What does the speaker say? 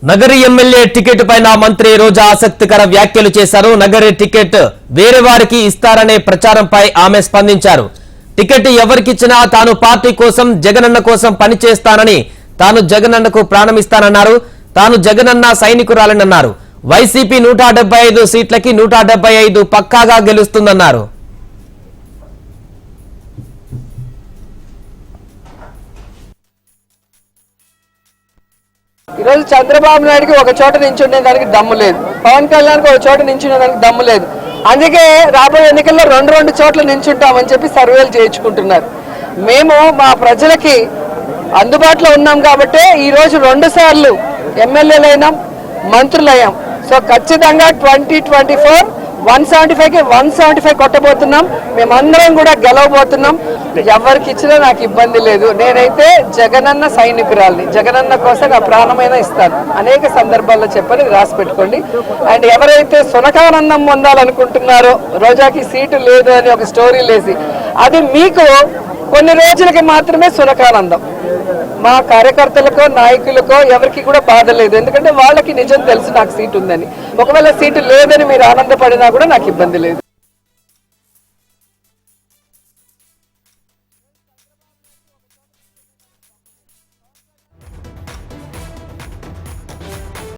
Nagari MLA ticket పైన మంత్రి రోజా ఆసక్తికర వ్యాఖ్యలు చేశారు. నగరి టికెట్ వేరే వారికి ఇస్తారనే ప్రచారంపై ఆమె స్పందించారు. టికెట్ ఎవరికిచ్చినా తాను పార్టీ కోసం జగనన్న కోసం పనిచేస్తానని, తాను జగనన్నకు ప్రాణమిస్తానన్నారు. తాను జగనన్న సైనికురాలనన్నారు. వైసీపీ 175 సీట్లకి 175 పక్కాగా గెలుస్తుందన్నారు. ఈరోజు చంద్రబాబు నాయుడుకి ఒక చోట నించుండే దానికి దమ్ము లేదు, పవన్ కళ్యాణ్కి ఒక చోట నించునే దానికి దమ్ము లేదు. అందుకే రాబోయే ఎన్నికల్లో రెండు చోట్ల నించుంటామని చెప్పి సర్వేలు చేయించుకుంటున్నారు. మేము మా ప్రజలకి అందుబాటులో ఉన్నాం కాబట్టి ఈరోజు 2 సార్లు ఎమ్మెల్యేలైనాం, మంత్రులయ్యాం. సో ఖచ్చితంగా 2024 175కి 175 కొట్టబోతున్నాం. మేమందరం కూడా గెలవబోతున్నాం. ఎవరికి ఇచ్చినా నాకు ఇబ్బంది లేదు. నేనైతే జగనన్న సైనికురాల్ని, జగనన్న కోసం నా ప్రాణమైన ఇస్తాను. అనేక సందర్భాల్లో చెప్పని రాసి పెట్టుకోండి. అండ్ ఎవరైతే సునకానందం పొందాలనుకుంటున్నారో, రోజాకి సీటు లేదు అని ఒక స్టోరీ లేసి, అది మీకు కొన్ని రోజులకి మాత్రమే సునకానందం. మా కార్యకర్తలకో నాయకులకో ఎవరికి కూడా బాధ లేదు. ఎందుకంటే వాళ్ళకి నిజం తెలుసు నాకు సీటు ఉందని. ఒకవేళ సీటు లేదని మీరు ఆనందపడినా కూడా నాకు ఇబ్బంది లేదు.